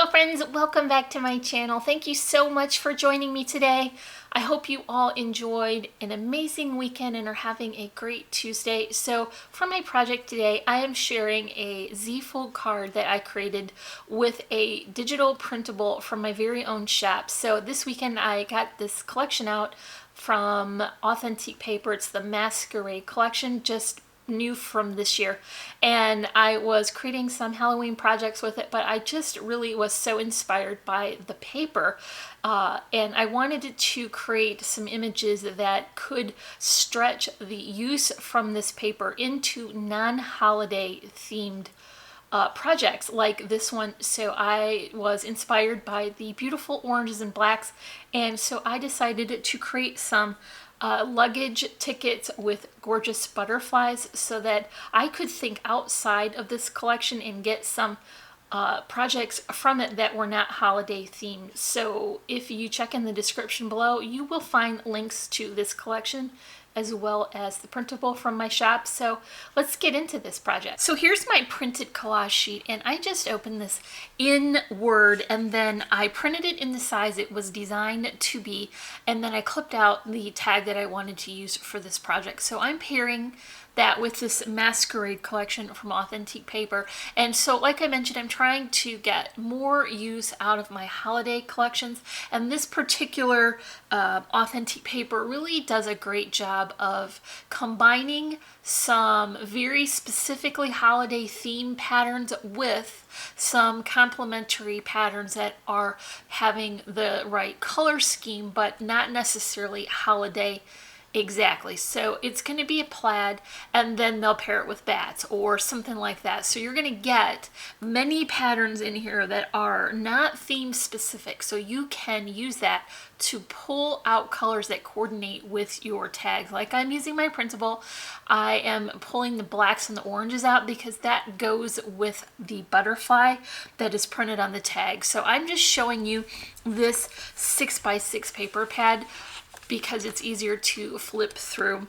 Hello friends, welcome back to my channel. Thank you so much for joining me today. I hope you all enjoyed an amazing weekend and are having a great Tuesday. So for my project today, I am sharing a Z-fold card that I created with a digital printable from my very own shop. So this weekend I got this collection out from Authentique paper. It's the Masquerade collection, just new from this year, and I was creating some Halloween projects with it, but I just really was so inspired by the paper and I wanted to create some images that could stretch the use from this paper into non-holiday themed projects like this one. So I was inspired by the beautiful oranges and blacks, and so I decided to create some luggage tickets with gorgeous butterflies so that I could think outside of this collection and get some projects from it that were not holiday themed. So if you check in the description below, you will find links to this collection as well as the printable from my shop. So let's get into this project. So here's my printed collage sheet, and I just opened this in Word and then I printed it in the size it was designed to be, and then I clipped out the tag that I wanted to use for this project. So I'm pairing that with this Masquerade collection from Authentique paper. And so like I mentioned, I'm trying to get more use out of my holiday collections, and this particular Authentique paper really does a great job of combining some very specifically holiday theme patterns with some complementary patterns that are having the right color scheme but not necessarily holiday exactly. So it's going to be a plaid, and then they'll pair it with bats or something like that. So you're going to get many patterns in here that are not theme specific. So you can use that to pull out colors that coordinate with your tags. Like I'm using my printable, I am pulling the blacks and the oranges out because that goes with the butterfly that is printed on the tag. So I'm just showing you this 6x6 paper pad because it's easier to flip through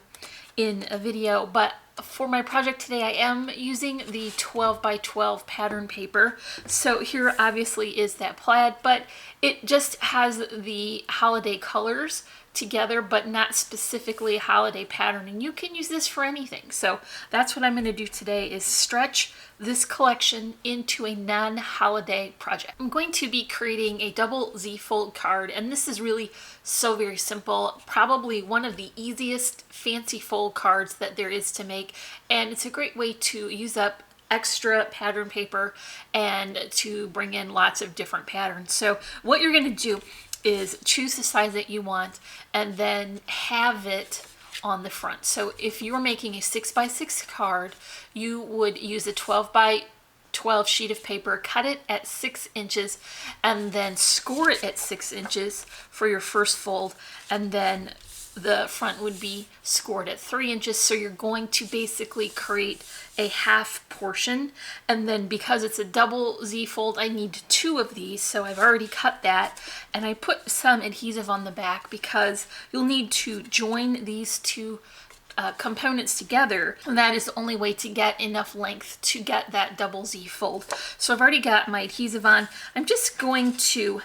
in a video. But for my project today, I am using the 12x12 pattern paper. So here obviously is that plaid, but it just has the holiday colors together, but not specifically a holiday pattern. And you can use this for anything. So that's what I'm going to do today, is stretch this collection into a non-holiday project. I'm going to be creating a double Z-fold card, and this is really so very simple. Probably one of the easiest fancy fold cards that there is to make, and it's a great way to use up extra pattern paper and to bring in lots of different patterns. So what you're going to do is choose the size that you want and then have it on the front. So if you're making a 6x6 card, you would use a 12x12 sheet of paper, cut it at 6 inches, and then score it at 6 inches for your first fold, and then the front would be scored at 3 inches. So you're going to basically create a half portion, and then because it's a double Z fold, I need 2 of these, so I've already cut that, and I put some adhesive on the back because you'll need to join these two components together, and that is the only way to get enough length to get that double Z fold. So I've already got my adhesive on. I'm just going to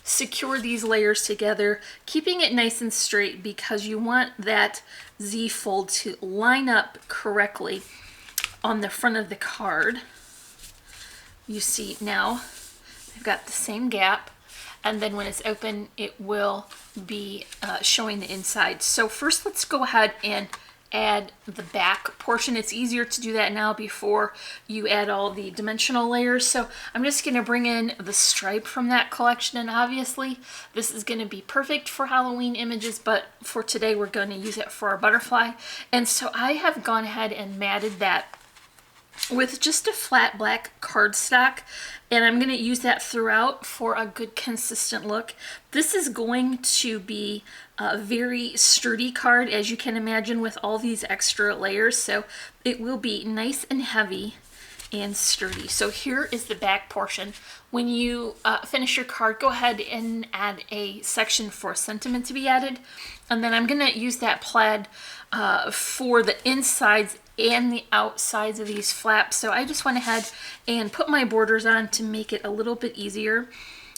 secure these layers together, keeping it nice and straight because you want that Z fold to line up correctly on the front of the card. You see now I've got the same gap, and then when it's open it will be showing the inside. So first let's go ahead and add the back portion. It's easier to do that now before you add all the dimensional layers. So I'm just going to bring in the stripe from that collection, and obviously this is going to be perfect for Halloween images, but for today we're going to use it for our butterfly. And so I have gone ahead and matted that with just a flat black cardstock, and I'm going to use that throughout for a good consistent look. This is going to be a very sturdy card, as you can imagine, with all these extra layers, so it will be nice and heavy and sturdy. So here is the back portion. When you finish your card, go ahead and add a section for sentiment to be added, and then I'm going to use that plaid for the insides and the outsides of these flaps. So I just went ahead and put my borders on to make it a little bit easier.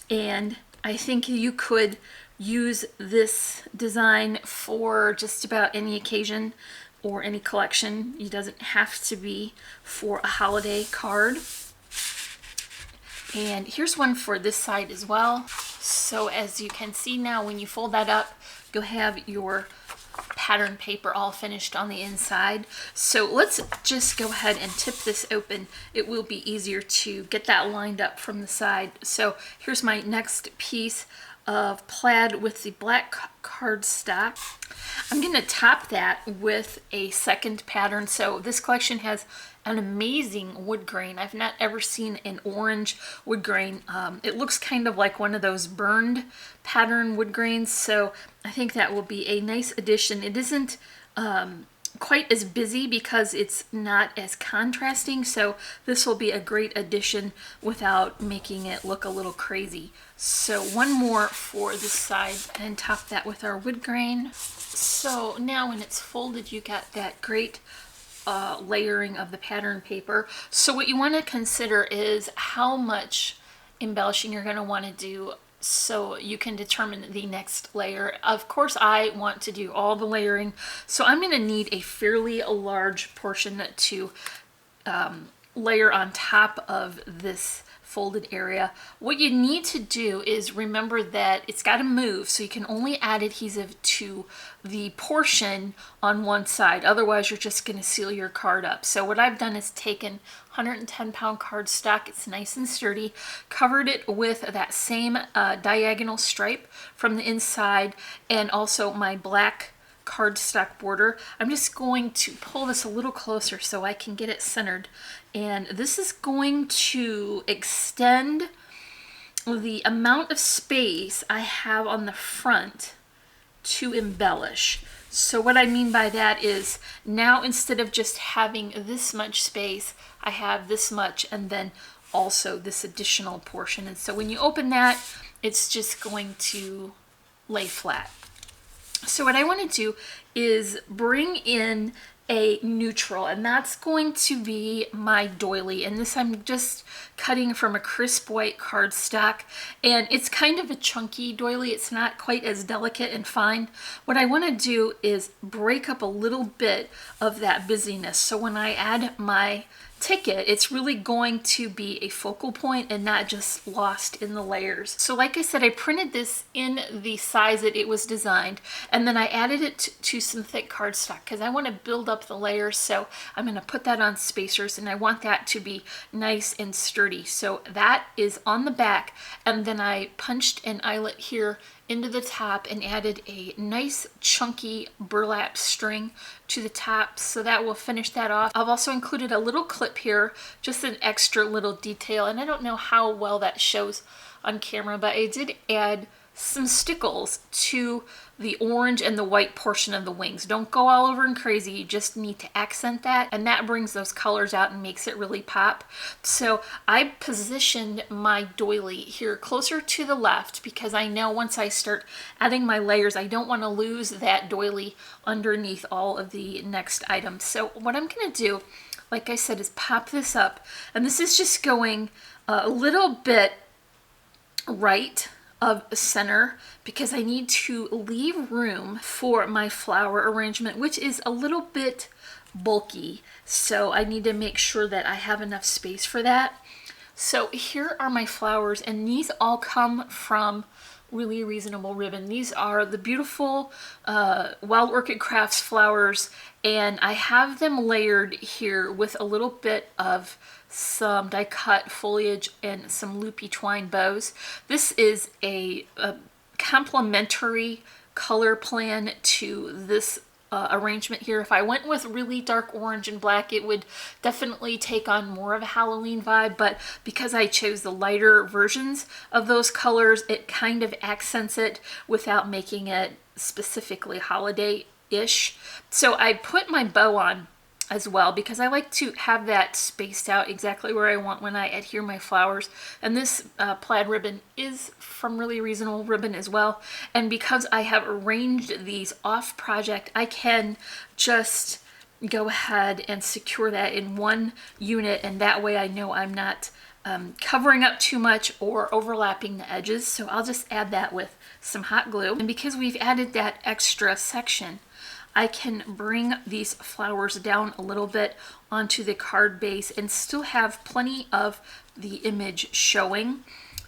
And I think you could use this design for just about any occasion or any collection. It doesn't have to be for a holiday card. And here's one for this side as well. So as you can see now, when you fold that up, you'll have your pattern paper all finished on the inside. So let's just go ahead and tip this open. It will be easier to get that lined up from the side. So here's my next piece of plaid with the black cardstock. I'm going to top that with a second pattern. So this collection has an amazing wood grain. I've not ever seen an orange wood grain. It looks kind of like one of those burned pattern wood grains, so I think that will be a nice addition. It isn't quite as busy because it's not as contrasting, so this will be a great addition without making it look a little crazy. So one more for this side and top that with our wood grain. So now when it's folded, you got that great layering of the pattern paper. So what you want to consider is how much embellishing you're going to want to do so you can determine the next layer. Of course, I want to do all the layering, so I'm going to need a fairly large portion to layer on top of this folded area. What you need to do is remember that it's got to move, so you can only add adhesive to the portion on one side. Otherwise, you're just going to seal your card up. So what I've done is taken 110-pound cardstock. It's nice and sturdy. Covered it with that same diagonal stripe from the inside, and also my black cardstock border. I'm just going to pull this a little closer so I can get it centered, and this is going to extend the amount of space I have on the front to embellish. So what I mean by that is now instead of just having this much space, I have this much and then also this additional portion. And so when you open that, it's just going to lay flat. So what I want to do is bring in a neutral, and that's going to be my doily. And this I'm just cutting from a crisp white cardstock, and it's kind of a chunky doily. It's not quite as delicate and fine. What I want to do is break up a little bit of that busyness. So when I add my ticket, it's really going to be a focal point and not just lost in the layers. So like I said, I printed this in the size that it was designed, and then I added it to some thick cardstock because I want to build up the layers. So I'm going to put that on spacers, and I want that to be nice and sturdy. So that is on the back, and then I punched an eyelet here into the top and added a nice chunky burlap string to the top, so that will finish that off. I've also included a little clip here, just an extra little detail, and I don't know how well that shows on camera, but I did add some stickles to the orange and the white portion of the wings. Don't go all over and crazy, you just need to accent that, and that brings those colors out and makes it really pop. So I positioned my doily here closer to the left because I know once I start adding my layers, I don't want to lose that doily underneath all of the next items. So what I'm going to do, like I said, is pop this up, and this is just going a little bit right of center because I need to leave room for my flower arrangement, which is a little bit bulky. So I need to make sure that I have enough space for that. So here are my flowers, and these all come from Really Reasonable ribbon. These are the beautiful Wild Orchid Crafts flowers, and I have them layered here with a little bit of some die cut foliage and some loopy twine bows. This is a complementary color plan to this arrangement here. If I went with really dark orange and black, it would definitely take on more of a Halloween vibe, but because I chose the lighter versions of those colors, it kind of accents it without making it specifically holiday-ish. So I put my bow on as well because I like to have that spaced out exactly where I want when I adhere my flowers. And this plaid ribbon is from Really Reasonable ribbon as well. And because I have arranged these off project, I can just go ahead and secure that in one unit, and that way I know I'm not covering up too much or overlapping the edges. So I'll just add that with some hot glue. And because we've added that extra section, I can bring these flowers down a little bit onto the card base and still have plenty of the image showing.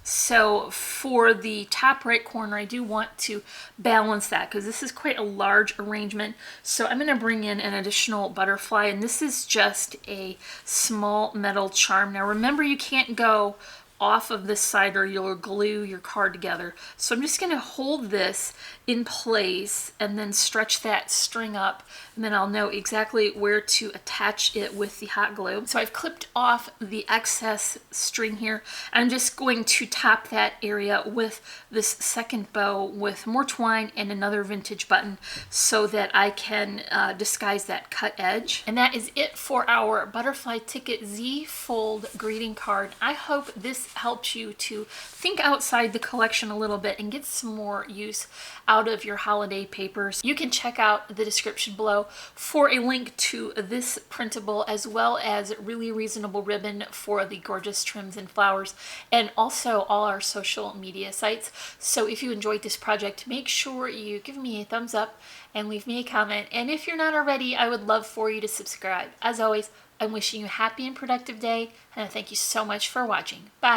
So for the top right corner, I do want to balance that because this is quite a large arrangement. So I'm going to bring in an additional butterfly, and this is just a small metal charm. Now remember, you can't go off of this side or you'll glue your card together. So I'm just going to hold this in place and then stretch that string up, and then I'll know exactly where to attach it with the hot glue. So I've clipped off the excess string here. I'm just going to top that area with this second bow with more twine and another vintage button so that I can disguise that cut edge. And that is it for our Butterfly Ticket Z Fold greeting card. I hope this helps you to think outside the collection a little bit and get some more use out of your holiday papers. You can check out the description below for a link to this printable, as well as really reasonable ribbon for the gorgeous trims and flowers, and also all our social media sites. So if you enjoyed this project, make sure you give me a thumbs up and leave me a comment. And if you're not already, I would love for you to subscribe. As always, I'm wishing you a happy and productive day, and I thank you so much for watching. Bye.